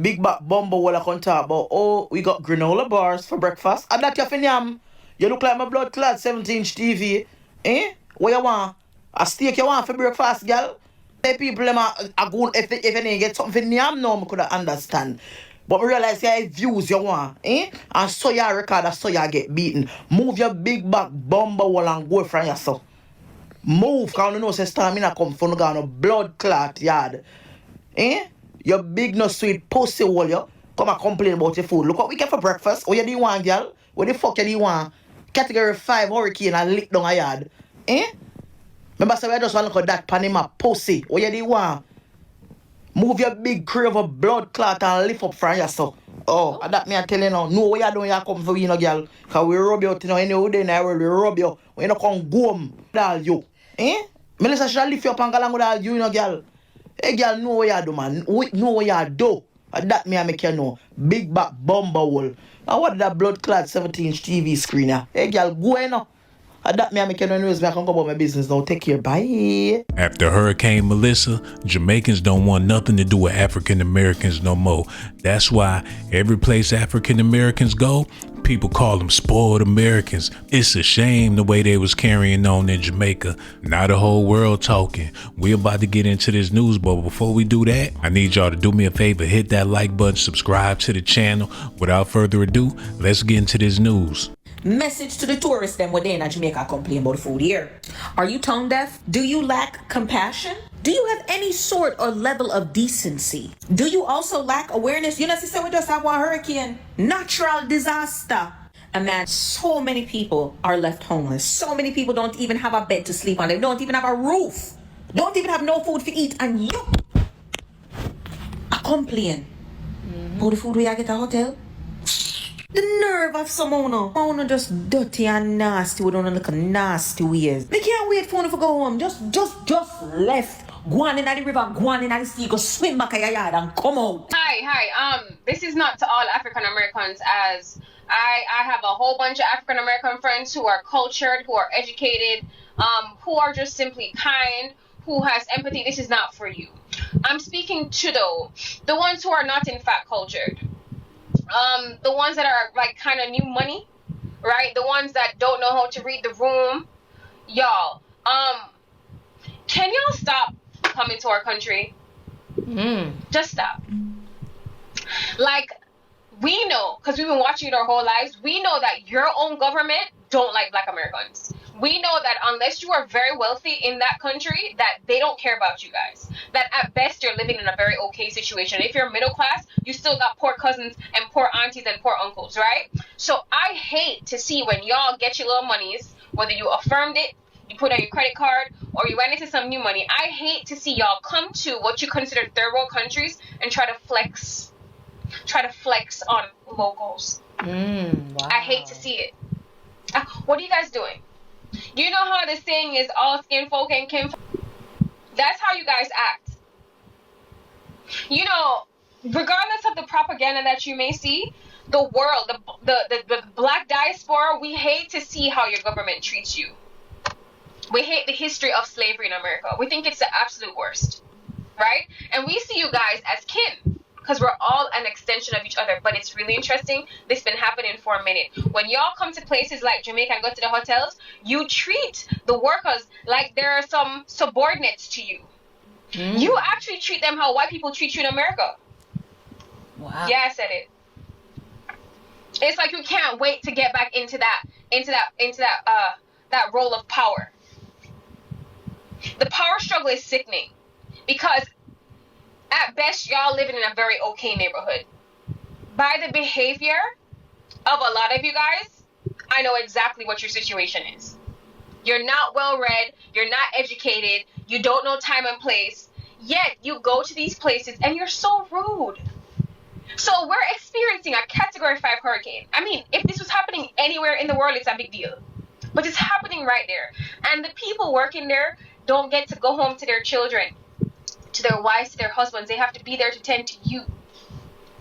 Big back bumbo while I can talk about, oh, we got granola bars for breakfast. And that you yam. You look like my blood clot 17-inch TV. Eh? What you want? A steak you want for breakfast, girl? The people them are good if they get something for yam, no, I could understand. But we realize yeah, views you want, eh? And so you record, and so you get beaten. Move your big back bumbo while and go from yourself. Move, cause you know say stamina come from the blood clot yard. Eh? Your big no sweet pussy hole you. Come and complain about your food. Look what we get for breakfast. What you do want, girl? What the fuck you do want? Category 5 hurricane and lick down a yard. Eh? Remember say we just want to look at that Panama pussy. What you do want? Move your big crave of blood clot and lift up from yourself. Oh, and that me I tell you now. No, what you doing, you come for you, know, girl. Cause we rub you out, you know, any day in the world, we rub you. We don't come go home with all you. Eh? Melissa should lift you up and go along with all you know, girl. Hey, girl, know what you do, man. Know what you do. And that me I make you know. Big back bumble. Now what that blood clot 17-inch TV screen here? Hey, girl, go in now. And that me I make you know anyways. Me I can go about my business now. Take care. Bye. After Hurricane Melissa, Jamaicans don't want nothing to do with African Americans no more. That's why every place African Americans go, people call them spoiled Americans. It's a shame the way they was carrying on in Jamaica. Now the whole world talking. We're about to get into this news, but before we do that, I need y'all to do me a favor. Hit that like button, subscribe to the channel. Without further ado, let's get into this news. Message to the tourists them within Jamaica complain about the food here. Are you tone deaf? Do you lack compassion? Do you have any sort or level of decency? Do you also lack awareness? You know, sister, we just have one hurricane, natural disaster. And man, so many people are left homeless. So many people don't even have a bed to sleep on. They don't even have a roof. Don't even have no food to eat. And you complain about the food we get at a hotel. The nerve of some owner just dirty and nasty with one look nasty ways. They can't wait for them to go home. Just left. Go on in the river, go on in the sea, go swim back in your yard and come out. Hi. This is not to all African Americans, as I have a whole bunch of African American friends who are cultured, who are educated, who are just simply kind, who has empathy. This is not for you. I'm speaking to the ones who are not in fact cultured. The ones that are like kind of new money, right? The ones that don't know how to read the room. Y'all, can y'all stop coming to our country? Just stop. Like, we know, because we've been watching it our whole lives, we know that your own government don't like Black Americans. We know that unless you are very wealthy in that country, that they don't care about you guys. That at best you're living in a very okay situation. If you're middle class, you still got poor cousins and poor aunties and poor uncles, right? So I hate to see when y'all get your little monies, whether you affirmed it, you put on your credit card, or you went into some new money. I hate to see y'all come to what you consider third world countries and try to flex on locals. Wow. I hate to see it. What are you guys doing? You know how this saying is all skin folk and kin folk? That's how you guys act. You know, regardless of the propaganda that you may see, the world, the Black diaspora, we hate to see how your government treats you. We hate the history of slavery in America. We think it's the absolute worst, right? And we see you guys as kin, because we're all an extension of each other. But it's really interesting. This been happening for a minute. When y'all come to places like Jamaica and go to the hotels, you treat the workers like they're some subordinates to you. You actually treat them how white people treat you in America. Wow. Yeah, I said it. It's like you can't wait to get back into that role of power. The power struggle is sickening, because at best, y'all living in a very okay neighborhood. By the behavior of a lot of you guys, I know exactly what your situation is. You're not well read, you're not educated, you don't know time and place, yet you go to these places and you're so rude. So we're experiencing a Category 5 hurricane. I mean, if this was happening anywhere in the world, it's a big deal. But it's happening right there. And the people working there don't get to go home to their children, to their wives, to their husbands. They have to be there to tend to you.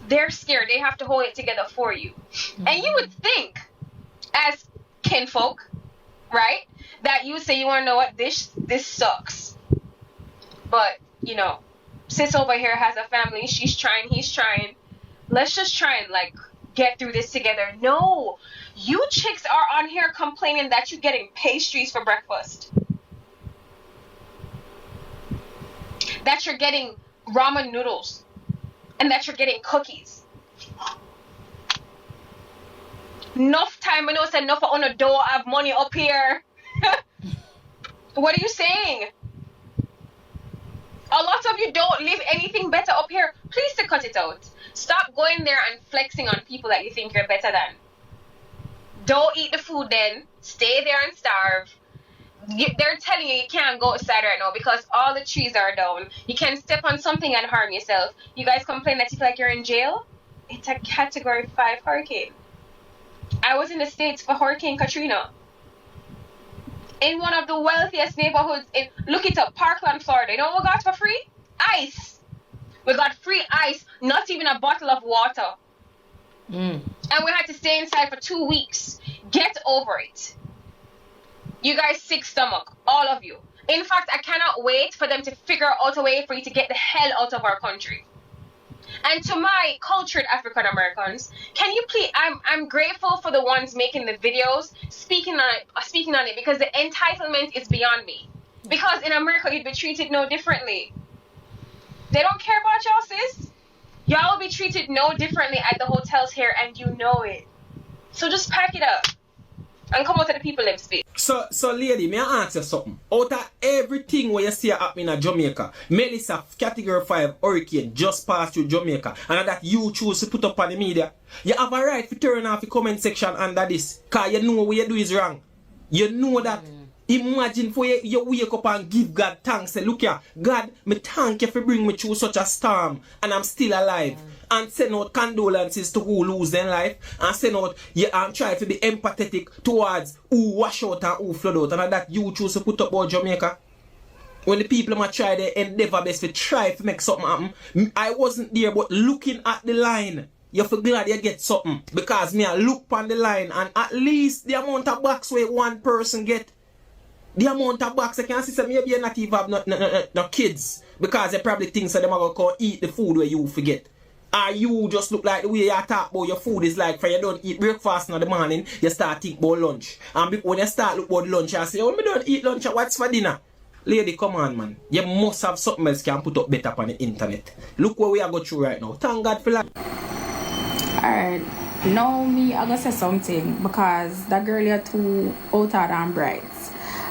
They're scared. They have to hold it together for you. And you would think, as kinfolk, right, that you say, you want to know what, this sucks. But, you know, sis over here has a family. She's trying, he's trying. let's just try and like get through this together. No, you chicks are on here complaining that you're getting pastries for breakfast, that you're getting ramen noodles, and that you're getting cookies. Enough time, I know, said enough on the door, have money up here. What are you saying? A lot of you don't leave anything better up here. Please to cut it out. Stop going there and flexing on people that you think you're better than. Don't eat the food then. Stay there and starve. They're telling you can't go outside right now because all the trees are down. You can step on something and harm yourself. You guys complain that you feel like you're in jail? It's a Category 5 hurricane. I was in the States for Hurricane Katrina. In one of the wealthiest neighborhoods look it up, Parkland, Florida. You know what we got for free? Ice. We got free ice, not even a bottle of water. And we had to stay inside for 2 weeks. Get over it. You guys sick stomach, all of you. In fact, I cannot wait for them to figure out a way for you to get the hell out of our country. And to my cultured African Americans, can you please? I'm grateful for the ones making the videos, speaking on it, because the entitlement is beyond me. Because in America, you'd be treated no differently. They don't care about y'all, sis. Y'all will be treated no differently at the hotels here, and you know it. So just pack it up and come out to the people live space. So lady, may I ask you something? Out of everything where you see happening in Jamaica, Melissa Category 5 hurricane just passed through Jamaica, and that you choose to put up on the media, you have a right to turn off the comment section under this, because you know what you do is wrong. You know that. Imagine for you wake up and give God thanks. Say, look here, God, me thank you for bringing me through such a storm and I'm still alive. And send out condolences to who lose their life. And send out, and try to be empathetic towards who wash out and who flood out. And that you choose to put up about Jamaica. When the people might try their endeavor best to try to make something happen. I wasn't there, but looking at the line, you feel glad you get something. Because me, I look on the line and at least the amount of box where one person get, the amount of box I can see some maybe not even have no kids. Because they probably think so them are going to eat the food where you forget. Or you just look like the way you talk about your food is like for you don't eat breakfast in the morning, you start think about lunch. And when you start look about lunch, you say, oh, me don't eat lunch, what's for dinner? Lady, come on, man. You must have something else can put up better on the internet. Look what we are going through right now. Thank God for that. Alright, now me, I'm going to say something because that girl you're too out and bright.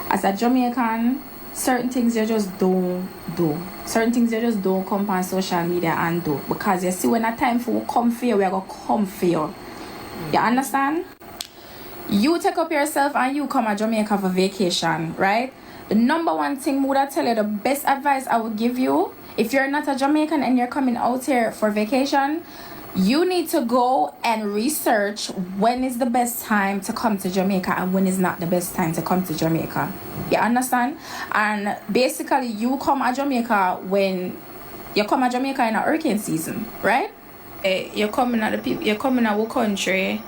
As a Jamaican, certain things you just don't do. Certain things you just don't come on social media and do. Because you see, when a time for we come for you, we are going to come for you. You understand? You take up yourself and you come to Jamaica for vacation, right? The number one thing I would tell you, the best advice I would give you, if you're not a Jamaican and you're coming out here for vacation, you need to go and research when is the best time to come to Jamaica and when is not the best time to come to Jamaica. You understand? And basically, you come to Jamaica when you come to Jamaica in a hurricane season, right? You're coming at the people. You're coming at our country,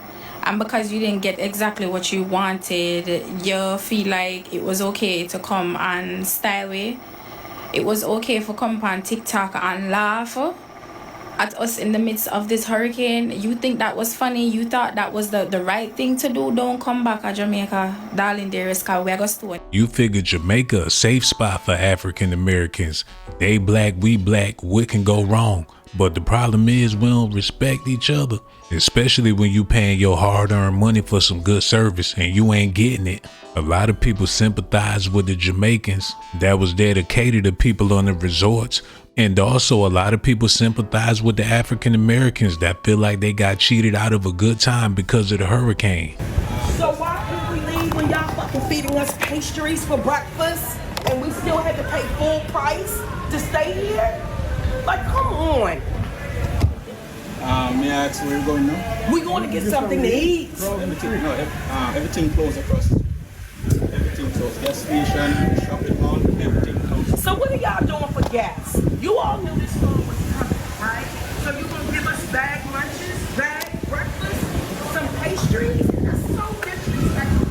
and because you didn't get exactly what you wanted, you feel like it was okay to come and style it. It was okay for come on TikTok and laugh at us in the midst of this hurricane. You think that was funny? You thought that was the right thing to do? Don't come back to Jamaica, darling dearest, because we're going to You figure Jamaica a safe spot for African Americans. They black, we black, what can go wrong? But the problem is we don't respect each other, especially when you paying your hard-earned money for some good service and you ain't getting it. A lot of people sympathize with the Jamaicans that was there to cater to people on the resorts. And also a lot of people sympathize with the African Americans that feel like they got cheated out of a good time because of the hurricane. So why can't we leave when y'all fucking feeding us pastries for breakfast and we still had to pay full price to stay here? Like, come on. May I ask where you're going now? We going to get something to eat. Everything closed across. Everything closed. Gas station, shopping mall, everything closed. So what are y'all doing for gas? You all knew this storm was coming, right? So you gonna give us bag lunches, bag breakfast, some pastries? That's so disrespectful.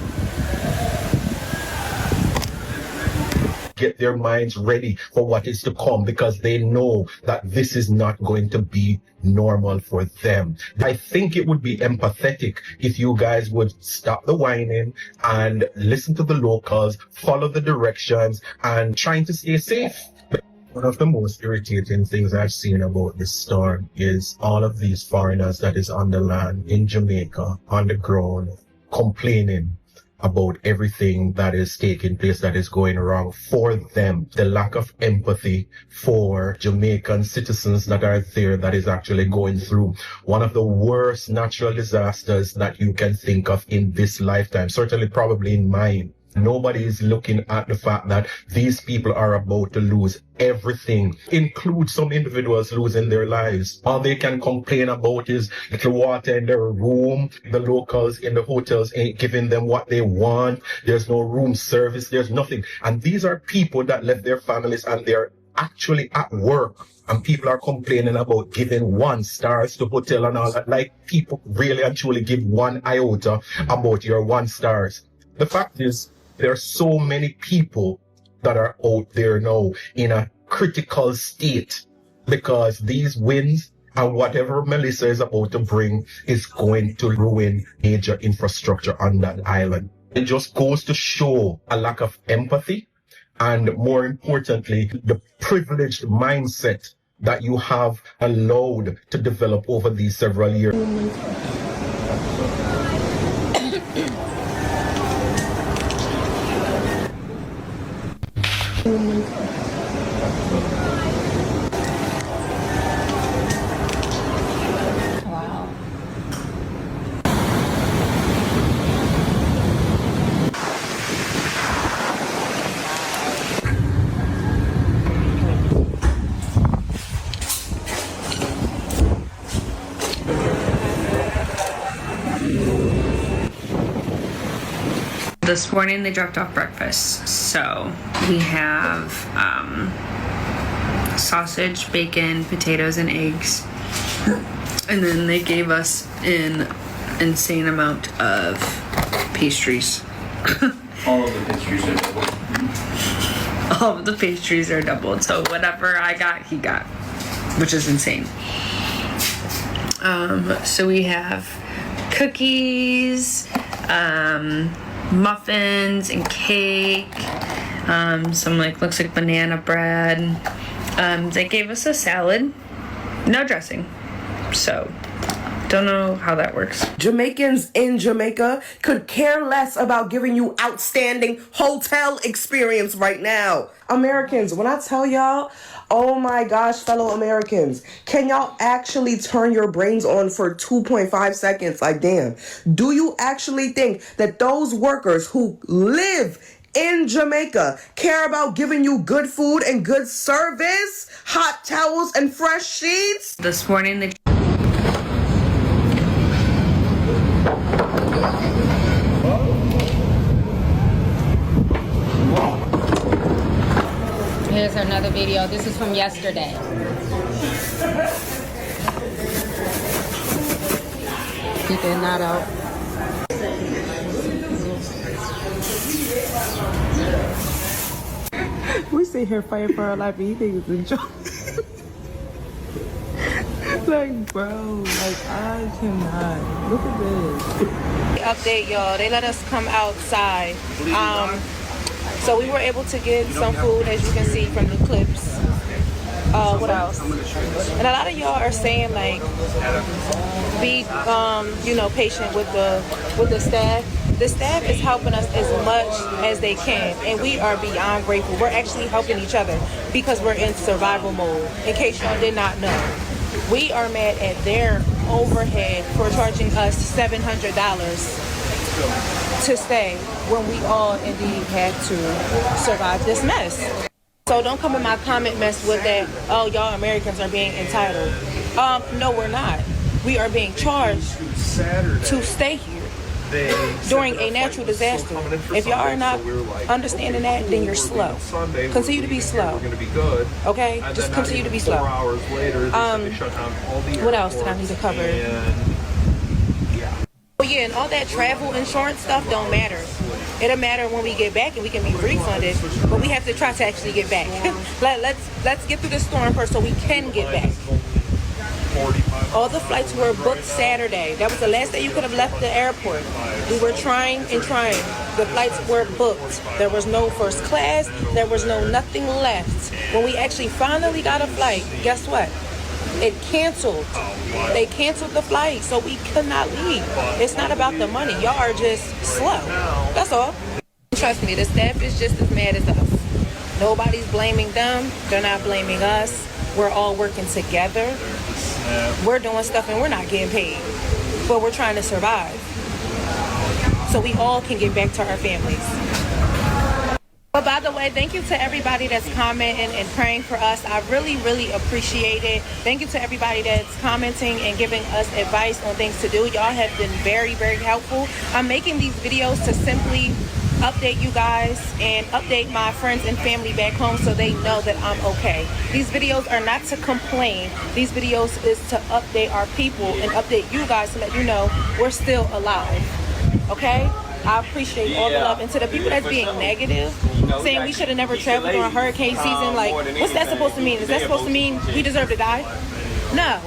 get their minds ready for what is to come, because they know that this is not going to be normal for them. I think it would be empathetic if you guys would stop the whining and listen to the locals, follow the directions, and trying to stay safe. One of the most irritating things I've seen about this storm is all of these foreigners that is on the land in Jamaica, on the ground, complaining about everything that is taking place, that is going wrong for them. The lack of empathy for Jamaican citizens that are there, that is actually going through one of the worst natural disasters that you can think of in this lifetime, certainly probably in mine. Nobody is looking at the fact that these people are about to lose everything, include some individuals losing their lives. All they can complain about is little water in their room. The locals in the hotels ain't giving them what they want. There's no room service. There's nothing. And these are people that left their families and they're actually at work. And people are complaining about giving 1 stars to hotel and all that. Like, people really and truly give 1 iota about your 1 stars. The fact is, there are so many people that are out there now in a critical state because these winds and whatever Melissa is about to bring is going to ruin major infrastructure on that island. It just goes to show a lack of empathy and, more importantly, the privileged mindset that you have allowed to develop over these several years. Wow. This morning they dropped off breakfast, so we have sausage, bacon, potatoes, and eggs, and then they gave us an insane amount of pastries. All of the pastries are doubled. All of the pastries are doubled, so whatever I got, he got, which is insane. So we have cookies, muffins and cake, some looks like banana bread. They gave us a salad, no dressing, so don't know how that works. Jamaicans in Jamaica could care less about giving you outstanding hotel experience right now. Americans, when I tell y'all, oh my gosh, fellow Americans, can y'all actually turn your brains on for 2.5 seconds? Like, damn, do you actually think that those workers who live in Jamaica care about giving you good food and good service, hot towels and fresh sheets? This morning they Here's another video. This is from yesterday. Keeping that out. We sit here fighting for our life and he thinks it's a joke. Like, bro, I cannot. Look at this. Update, y'all. They let us come outside. So we were able to get some food, as you can see from the clips. What else? And a lot of y'all are saying be patient with the staff. The staff is helping us as much as they can, and we are beyond grateful. We're actually helping each other because we're in survival mode. In case y'all did not know, we are mad at their overhead for charging us $700 to stay when we all indeed had to survive this mess. So don't come in my comment mess with that, oh, y'all Americans are being entitled. No, we're not. We are being charged to stay here during a natural disaster. If y'all are not understanding that, then you're slow. Continue to be slow. Okay? Just continue to be slow. What else did I need to cover? Oh yeah, and all that travel insurance stuff don't matter. It'll matter when we get back and we can be refunded, but we have to try to actually get back. let's get through the storm first so we can get back. All the flights were booked Saturday. That was the last day you could have left the airport. We were trying and trying. The flights were booked. There was no first class. There was no nothing left. When we actually finally got a flight, guess what? It canceled. They canceled the flight, so we could not leave. It's not about the money. Y'all are just slow. That's all. Trust me, the staff is just as mad as us. Nobody's blaming them. They're not blaming us. We're all working together. We're doing stuff and we're not getting paid, but we're trying to survive so we all can get back to our families. But by the way, thank you to everybody that's commenting and praying for us. I really, really appreciate it. Thank you to everybody that's commenting and giving us advice on things to do. Y'all have been very, very helpful. I'm making these videos to simply update you guys and update my friends and family back home so they know that I'm okay. These videos are not to complain. These videos is to update our people and update you guys to let you know we're still alive. Okay? I appreciate all the love. And to the people that's being negative, saying we should have never traveled during hurricane season, like, what's that supposed to mean? Is that supposed to mean we deserve to die? No.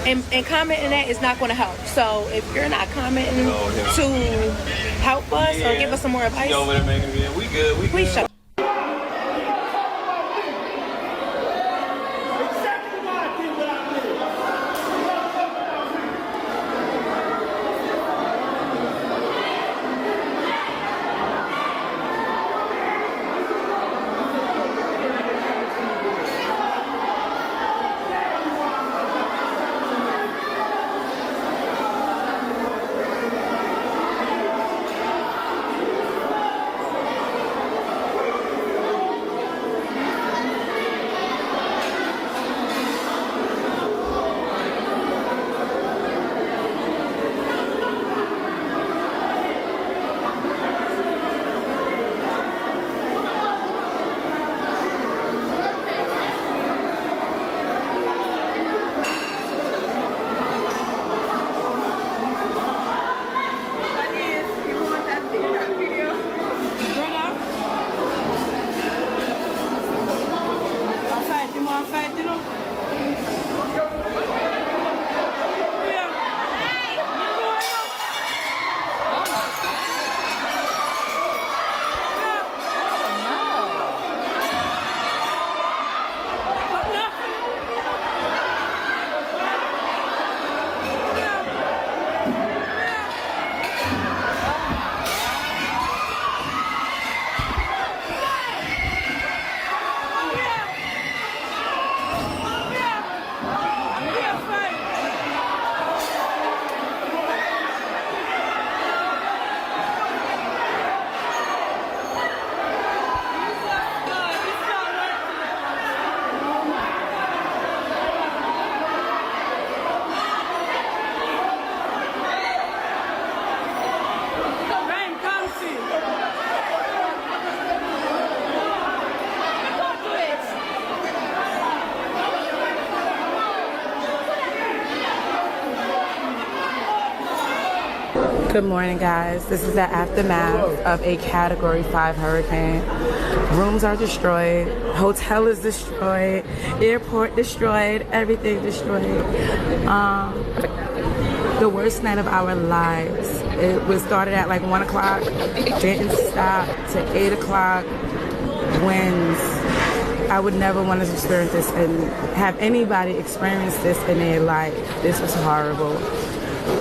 And commenting that is not going to help. So if you're not commenting to help us or give us some more advice, please shut up. Good morning, guys. This is the aftermath of a Category 5 hurricane. Rooms are destroyed, hotel is destroyed, airport destroyed, everything destroyed. The worst night of our lives. It was started at like 1 o'clock, didn't stop to 8 o'clock. Winds. I would never want to experience this and have anybody experience this in their life. This was horrible.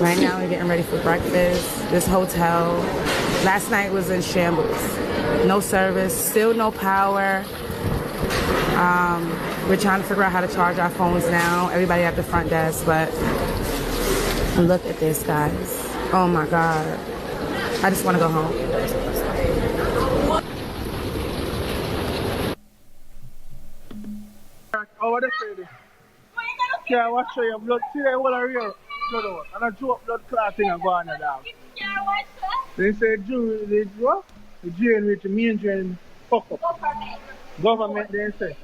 Right now we're getting ready for breakfast. This hotel, last night was in shambles. No service, still no power. We're trying to figure out how to charge our phones now. Everybody at the front desk, but look at this, guys. Oh my God. I just want to go home. Over the Friday. Yeah, watch your blood. See that whole area blood out. And I drew up blood clotting and go on the dog. They say the drain with the main drain fuck up. Government they say.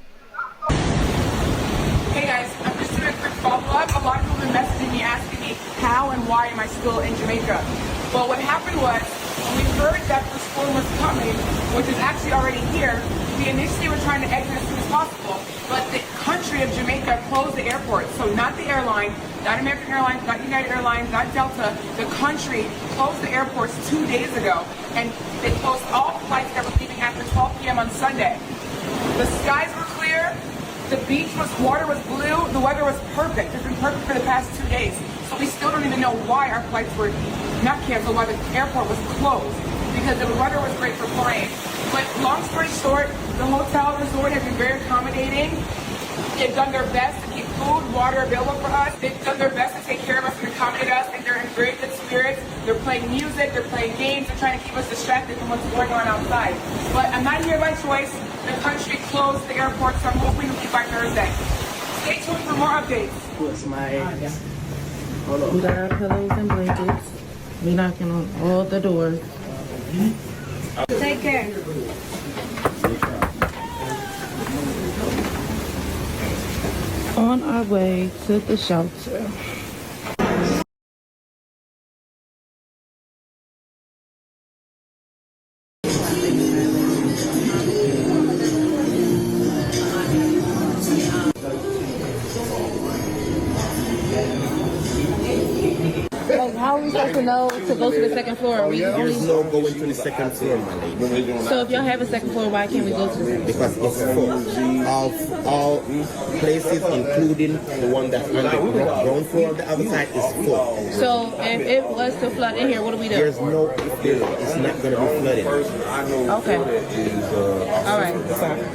Hey guys, I'm just doing a quick follow-up. A lot of people have been messaging me asking me how and why am I still in Jamaica? Well, what happened was, when we heard that the storm was coming, which is actually already here, we initially were trying to exit as soon as possible, but the country of Jamaica closed the airport. So not the airline, not American Airlines, not United Airlines, not Delta, the country closed the airports 2 days ago, and they closed all flights that were leaving after 12 p.m. on Sunday. The skies were clear, the water was blue, the weather was perfect. It's been perfect for the past 2 days. So we still don't even know why our flights were not canceled, why the airport was closed, because the weather was great for flying. But long story short, the hotel resort has been very accommodating. They've done their best to keep food, water available for us. They've done their best to take care of us and accommodate us, and they're in very good spirits. They're playing music, they're playing games, they're trying to keep us distracted from what's going on outside. But I'm not here by choice. The country closed the airport, so I'm hoping we'll be by Thursday. Stay tuned for more updates. What's my We got our pillows and blankets. We knocking on all the doors. Take care. On our way to the shelter. How are we supposed to know to go to the second floor? There's no going to the second floor, my lady. So if y'all have a second floor, why can't we go to the second floor? Because it's full. All places, including the one that's on the ground floor on the other side, is full. So if it was to flood in here, what do we do? There's no, it's not going to be flooded. Okay. All right.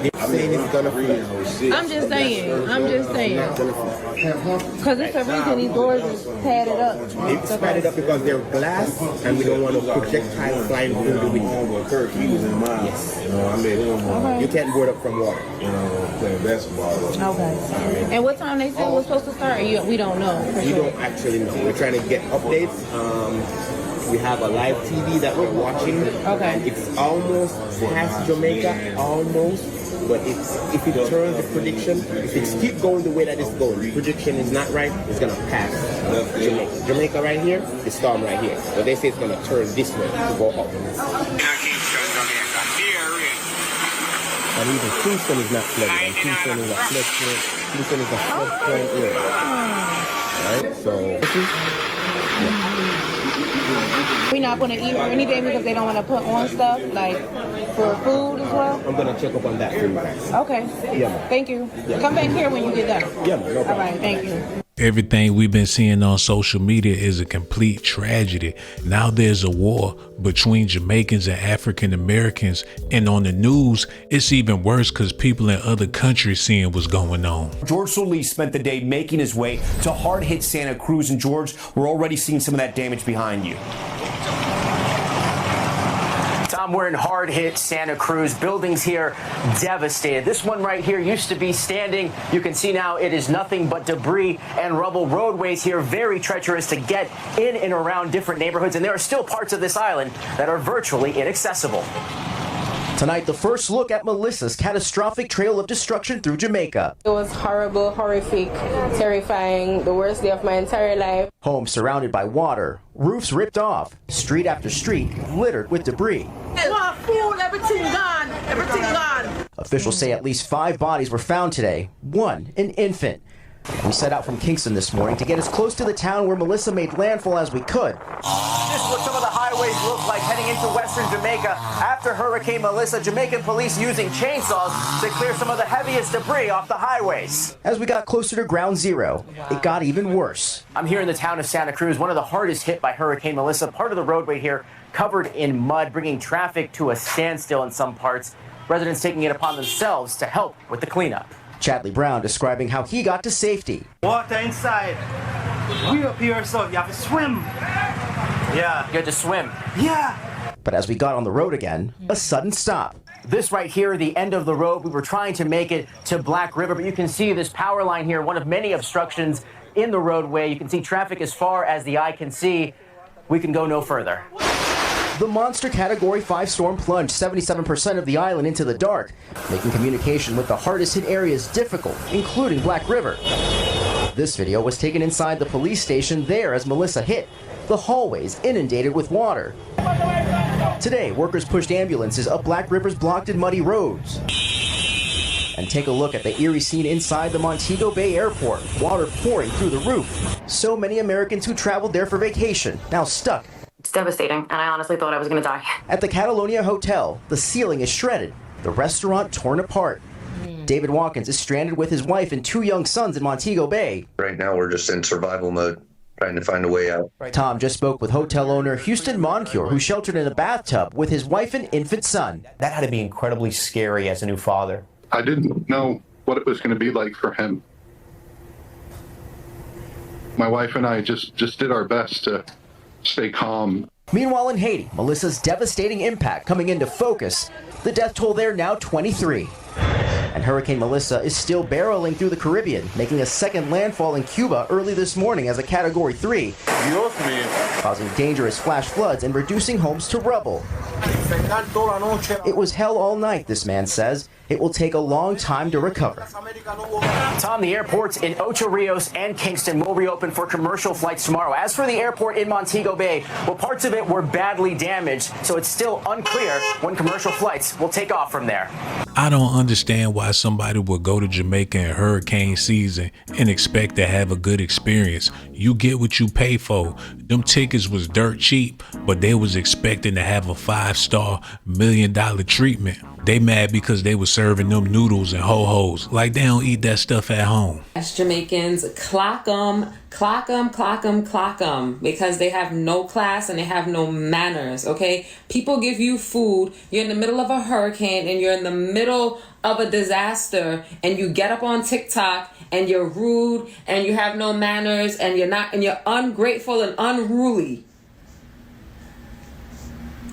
They're saying it's going to flood. I'm just saying. Because it's a reason these doors is padded up. It's padded up because they're glass, and we don't want a projectile flying through the window. Yes. You can't board up from water. Playing basketball. Okay. And what time they said we're supposed to start? We don't know. We don't actually know. We're trying to get updates. We have a live TV that we're watching. Okay. And it's almost past Jamaica, almost. But if it turns the prediction, if it keep going the way that it's going, the prediction is not right, it's going to pass Jamaica. Jamaica right here, the storm right here. But they say it's going to turn this way to go up. And even Kingston is not flooded. And Kingston is a floodplain. Kingston is a floodplain area. Right? So this is. We're not going to eat or anything because they don't want to put on stuff like for food as well? I'm going to check up on that for you guys. Okay. Yeah. Thank you. Yeah. Come back here when you get done. Yeah, no problem. All right, thank you. Everything we've been seeing on social media is a complete tragedy. Now there's a war between Jamaicans and African Americans, and on the news, it's even worse because people in other countries seeing what's going on. George Solis spent the day making his way to hard-hit Santa Cruz, and George, we're already seeing some of that damage behind you. Tom, we're in hard-hit Santa Cruz. Buildings here devastated. This one right here used to be standing. You can see now it is nothing but debris and rubble. Roadways here very treacherous to get in and around different neighborhoods, and there are still parts of this island that are virtually inaccessible. Tonight, the first look at Melissa's catastrophic trail of destruction through Jamaica. It was horrible, horrific, terrifying, the worst day of my entire life. Homes surrounded by water, roofs ripped off, street after street littered with debris. Food, everything gone, everything gone. Officials say at least 5 bodies were found today, one an infant. We set out from Kingston this morning to get as close to the town where Melissa made landfall as we could. This is what some of the highways look like heading into western Jamaica after Hurricane Melissa. Jamaican police using chainsaws to clear some of the heaviest debris off the highways. As we got closer to ground zero, it got even worse. I'm here in the town of Santa Cruz, one of the hardest hit by Hurricane Melissa. Part of the roadway here covered in mud, bringing traffic to a standstill in some parts. Residents taking it upon themselves to help with the cleanup. Chadley Brown describing how he got to safety. Water inside. We up here, so you have to swim. Yeah. You had to swim? Yeah. But as we got on the road again, a sudden stop. This right here, the end of the road, we were trying to make it to Black River, but you can see this power line here, one of many obstructions in the roadway. You can see traffic as far as the eye can see. We can go no further. The monster Category 5 storm plunged 77% of the island into the dark, making communication with the hardest hit areas difficult, including Black River. This video was taken inside the police station there as Melissa hit. The hallways inundated with water. Today, workers pushed ambulances up Black River's blocked and muddy roads. And take a look at the eerie scene inside the Montego Bay Airport. Water pouring through the roof. So many Americans who traveled there for vacation, now stuck. It's devastating, and I honestly thought I was going to die. At the Catalonia Hotel, the ceiling is shredded. The restaurant torn apart. David Watkins is stranded with his wife and 2 young sons in Montego Bay. Right now, we're just in survival mode, trying to find a way out. Tom just spoke with hotel owner Houston Moncure, who sheltered in a bathtub with his wife and infant son. That had to be incredibly scary as a new father. I didn't know what it was going to be like for him. My wife and I just did our best to stay calm. Meanwhile in Haiti, Melissa's devastating impact coming into focus. The death toll there now 23. And Hurricane Melissa is still barreling through the Caribbean, making a second landfall in Cuba early this morning as a Category 3, causing dangerous flash floods and reducing homes to rubble. It was hell all night, this man says. It will take a long time to recover. Tom, the airports in Ocho Rios and Kingston will reopen for commercial flights tomorrow. As for the airport in Montego Bay, well, parts of it were badly damaged, so it's still unclear when commercial flights will take off from there. I don't understand why somebody would go to Jamaica in hurricane season and expect to have a good experience. You get what you pay for. Them tickets was dirt cheap, but they was expecting to have a 5-star $1 million treatment. They mad because they was serving them noodles and ho-hos. Like they don't eat that stuff at home. As Jamaicans, clock 'em, because they have no class and they have no manners, okay? People give you food, you're in the middle of a hurricane and you're in the middle of a disaster and you get up on TikTok and you're rude and you have no manners and you're ungrateful and unruly.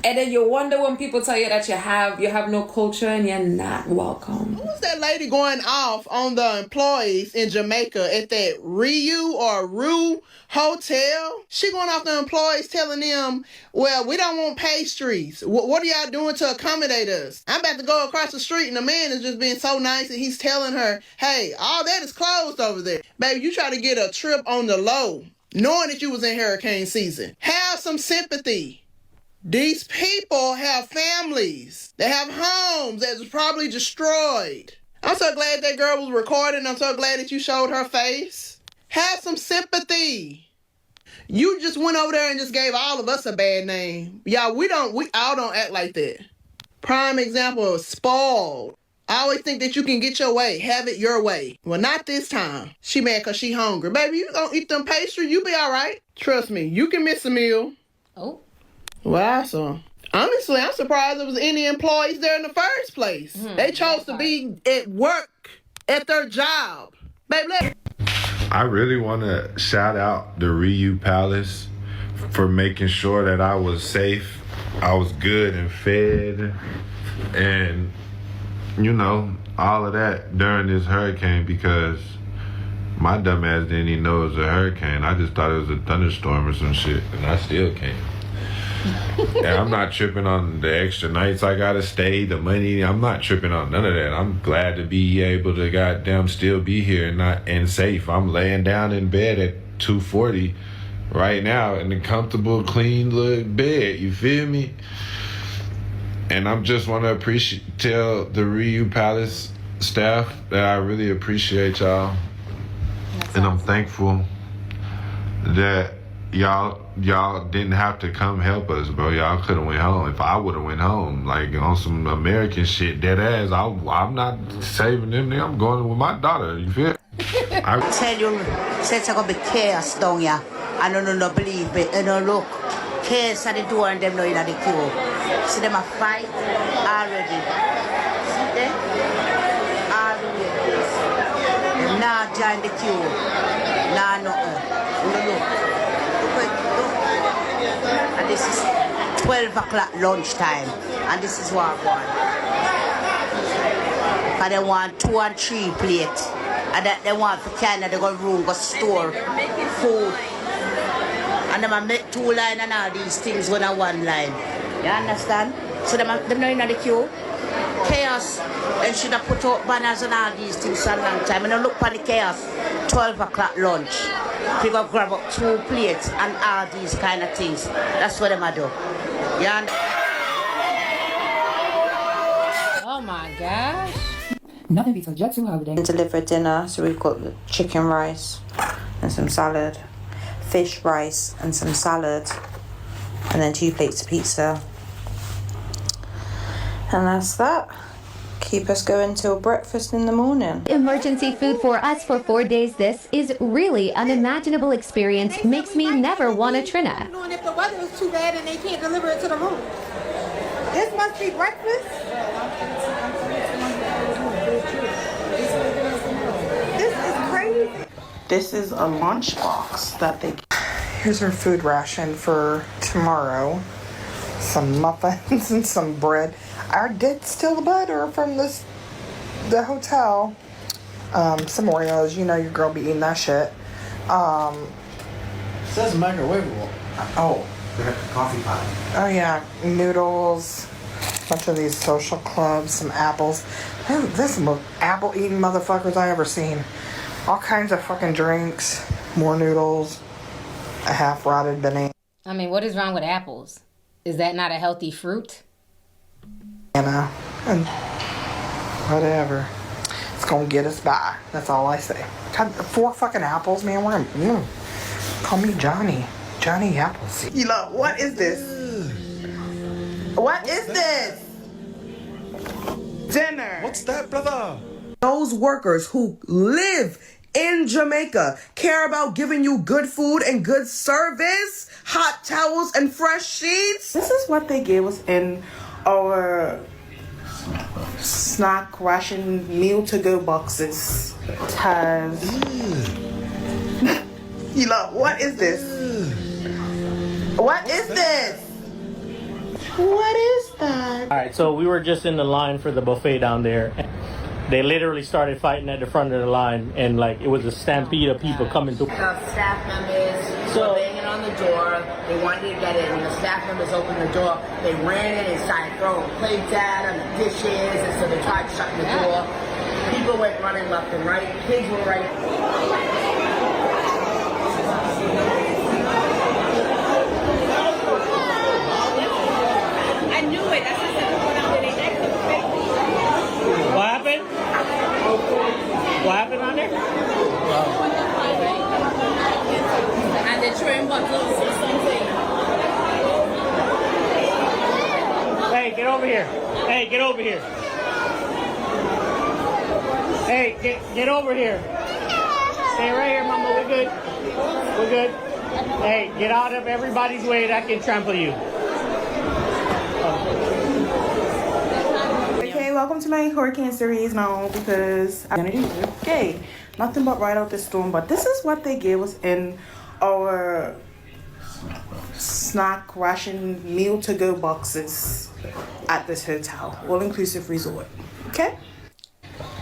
And then you wonder when people tell you that you have no culture and you're not welcome. Who's that lady going off on the employees in Jamaica at that Rue hotel? She going off the employees telling them, well, we don't want pastries. What are y'all doing to accommodate us? I'm about to go across the street and the man is just being so nice and he's telling her, hey, all that is closed over there. Baby, you try to get a trip on the low, knowing that you was in hurricane season. Have some sympathy. These people have families. They have homes that was probably destroyed. I'm so glad that girl was recording. I'm so glad that you showed her face. Have some sympathy. You just went over there and just gave all of us a bad name. Y'all, we all don't act like that. Prime example of spoiled. I always think that you can get your way. Have it your way. Well, not this time. She mad because she hungry. Baby, you gonna eat them pastries, you be all right. Trust me, you can miss a meal. Oh. Well, so honestly, I'm surprised there was any employees there in the first place. They chose to be at work, at their job. Baby, I really want to shout out the Ryu Palace for making sure that I was safe, I was good and fed, and, you know, all of that during this hurricane, because my dumb ass didn't even know it was a hurricane. I just thought it was a thunderstorm or some shit, and I still can't. And I'm not tripping on the extra nights I gotta stay, the money. I'm not tripping on none of that. I'm glad to be able to goddamn still be here and safe. I'm laying down in bed at 2:40 right now in a comfortable, clean little bed. You feel me? And I just want to tell the Ryu Palace staff that I really appreciate y'all. And I'm thankful that y'all didn't have to come help us, bro. Y'all could have went home. If I would have went home, like on some American shit, dead ass, I'm not saving them. I'm going with my daughter. You feel? I tell you, since I got the chaos down here, I don't believe me. You know, look, chaos at the door and them know in the queue. See them a fight already. See them? Already. Them not join the queue. Nah, nothing. Look. And this is 12 o'clock lunchtime, and this is what I want. And they want 2 and 3 plates, and that they want for Canada, they go room, go store food. And they make 2 lines and all these things when I 1 line. You understand? So them not in the queue. Chaos. And should have put up banners and all these things for a long time. And I look for the chaos. 12 o'clock lunch. We go grab up 2 plates and all these kind of things. That's what I do. Yeah. Oh my gosh. Nothing beats a Jetsu holiday. Delivered dinner, so we've got the chicken rice and some salad, fish rice and some salad, and then 2 plates of pizza. And that's that. Keep us going till breakfast in the morning. Emergency food for us for 4 days. This is really unimaginable experience. Makes me never want a Trina. Knowing if the weather is too bad and they can't deliver it to the room. This must be breakfast. This is crazy. This is a lunch box that they. Here's our food ration for tomorrow. Some muffins and some bread. I did steal the butter from the hotel. Some Oreos. You know your girl be eating that shit. It says microwavable. Oh. They got the coffee pot. Oh yeah, noodles. A bunch of these social clubs. Some apples. This is the most apple eating motherfuckers I ever seen. All kinds of fucking drinks. More noodles. A half rotted banana. I mean, what is wrong with apples? Is that not a healthy fruit? And whatever. It's gonna get us by. That's all I say. God, 4 fucking apples, man. We're gonna call me Johnny. Johnny Appleseed. Ela, what is this? What is this? Dinner. What's that, brother? Those workers who live in Jamaica care about giving you good food and good service, hot towels and fresh sheets. This is what they gave us in our snack ration meal to go boxes. It has. Ela, what is this? What is this? What is that? All right, so we were just in the line for the buffet down there. They literally started fighting at the front of the line, and like it was a stampede of people coming through. The staff members were banging on the door. They wanted to get in. When the staff members opened the door, they ran in and started throwing plates at them and dishes, and so they tried shutting the door. People went running left and right. Kids were right. I knew it. That's just like when I did it. What happened? What happened on there? And the train bottles or something. Hey, get over here. Hey, get over here. Hey, get over here. Stay right here, mama. We're good. We're good. Hey, get out of everybody's way that can trample you. Okay, welcome to my hurricane series now because I'm gonna do okay. Nothing but right out the storm, but this is what they gave us in our snack ration meal to go boxes at this hotel, all-inclusive resort. Okay,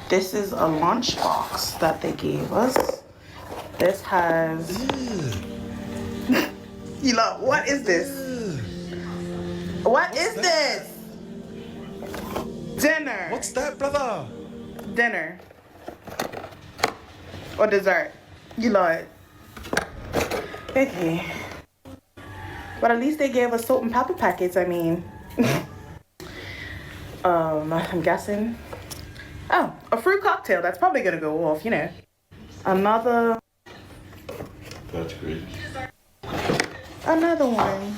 this is a lunch box that they gave us. This has Ela, what is this? What is this? Dinner. What's that, brother? Dinner. Or dessert. You know it. Okay. But at least they gave us salt and pepper packets, I mean. I'm guessing. Oh, a fruit cocktail. That's probably gonna go off, you know. Another. That's great. Another one.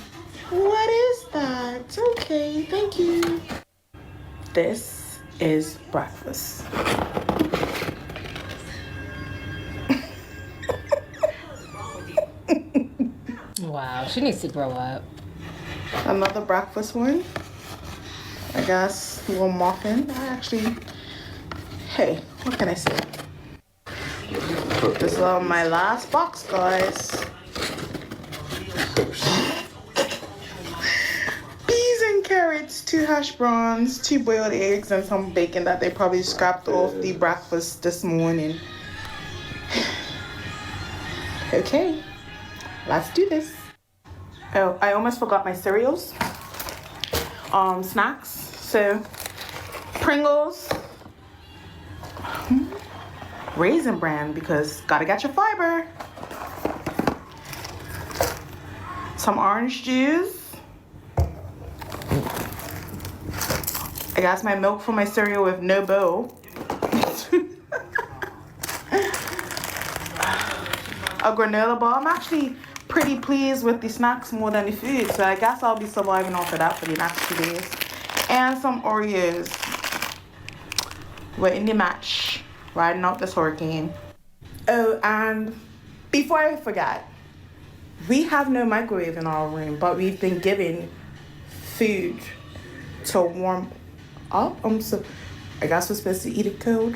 What is that? Okay, thank you. This is breakfast. Wow, she needs to grow up. Another breakfast one. I guess a little muffin. Hey, what can I say? This is my last box, guys. Peas and carrots, 2 hash browns, 2 boiled eggs, and some bacon that they probably scrapped off the breakfast this morning. Okay, let's do this. Oh, I almost forgot my cereals. Snacks. So, Pringles. Raisin Bran because gotta get your fiber. Some orange juice. I got my milk for my cereal with no bowl. A granola bar. I'm actually pretty pleased with the snacks more than the food, so I guess I'll be surviving off of that for the next 2 days. And some Oreos. We're in the match, riding out this hurricane. Oh, and before I forget, we have no microwave in our room, but we've been given food to warm up. I guess we're supposed to eat it cold,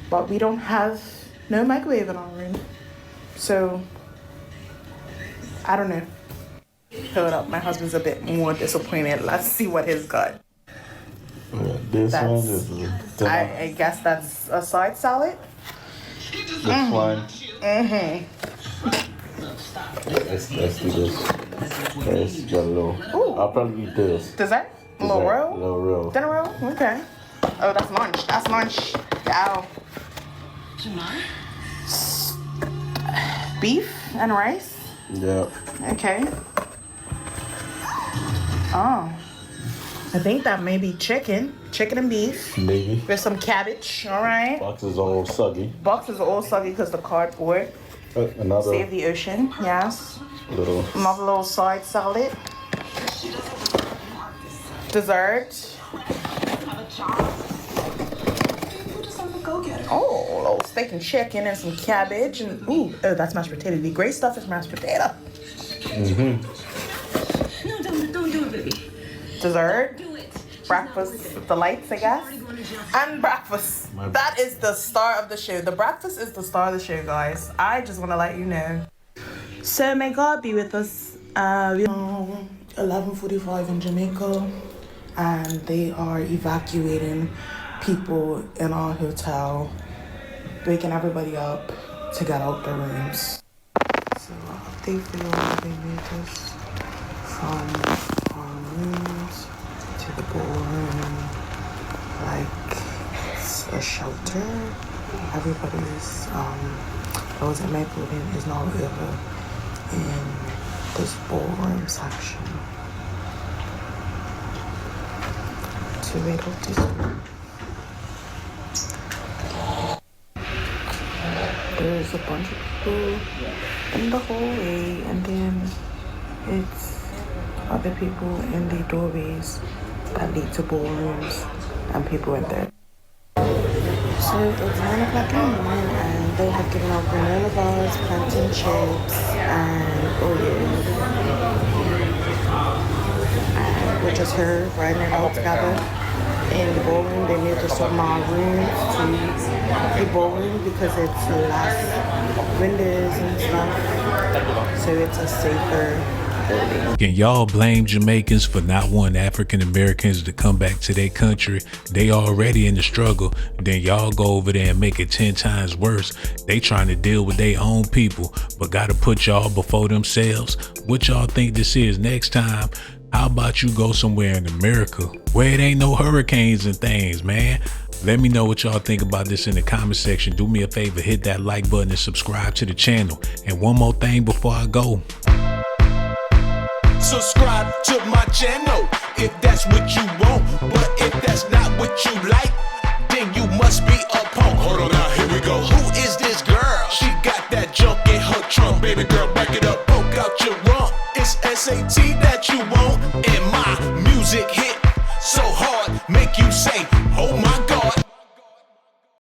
but we don't have no microwave in our room. So, I don't know. Hold up, my husband's a bit more disappointed. Let's see what his got. I guess that's a side salad. This one. Mm-hmm. Let's do this. Let's get a little. Ooh. I'll probably eat this. Dessert? A little roll? Little roll. Dinner roll? Okay. Oh, that's lunch. That's lunch. Wow. Beef and rice? Yep. Okay. Oh. I think that may be chicken. Chicken and beef. Maybe. With some cabbage. All right. Box is all soggy. Box is all soggy because the cardboard. Another. Save the ocean. Yes. Little. Another little side salad. Dessert. Oh, a little steak and chicken and some cabbage and ooh, oh, that's mashed potato. The gray stuff is mashed potato. Mm-hmm. No, don't do it, baby. Dessert. Breakfast delights, I guess. And breakfast. That is the star of the show. The breakfast is the star of the show, guys. I just want to let you know. So may God be with us. We're 11:45 in Jamaica, and they are evacuating people in our hotel, waking everybody up to get out their rooms. So I'll update for you all. They moved us from our rooms to the ballroom, like it's a shelter. Everybody's those in my building is now over in this ballroom section. To wait up this room. There's a bunch of people in the hallway, and then it's other people in the doorways that lead to ballrooms and people in there. So it's 9 o'clock in the morning, and they have given out granola bars, plantain chips, and Oreos. And we're just here riding it all together. In the ballroom, they moved us from our rooms to the ballroom because it's less windows and stuff, so it's a safer building. Can y'all blame Jamaicans for not wanting African Americans to come back to their country? They already in the struggle. Then y'all go over there and make it 10 times worse. They trying to deal with their own people, but gotta put y'all before themselves. What y'all think this is next time? How about you go somewhere in America where it ain't no hurricanes and things, man? Let me know what y'all think about this in the comment section. Do me a favor, hit that like button and subscribe to the channel. And one more thing before I go. Subscribe to my channel if that's what you want. But if that's not what you like, then you must be a punk. Hold on now, here we go.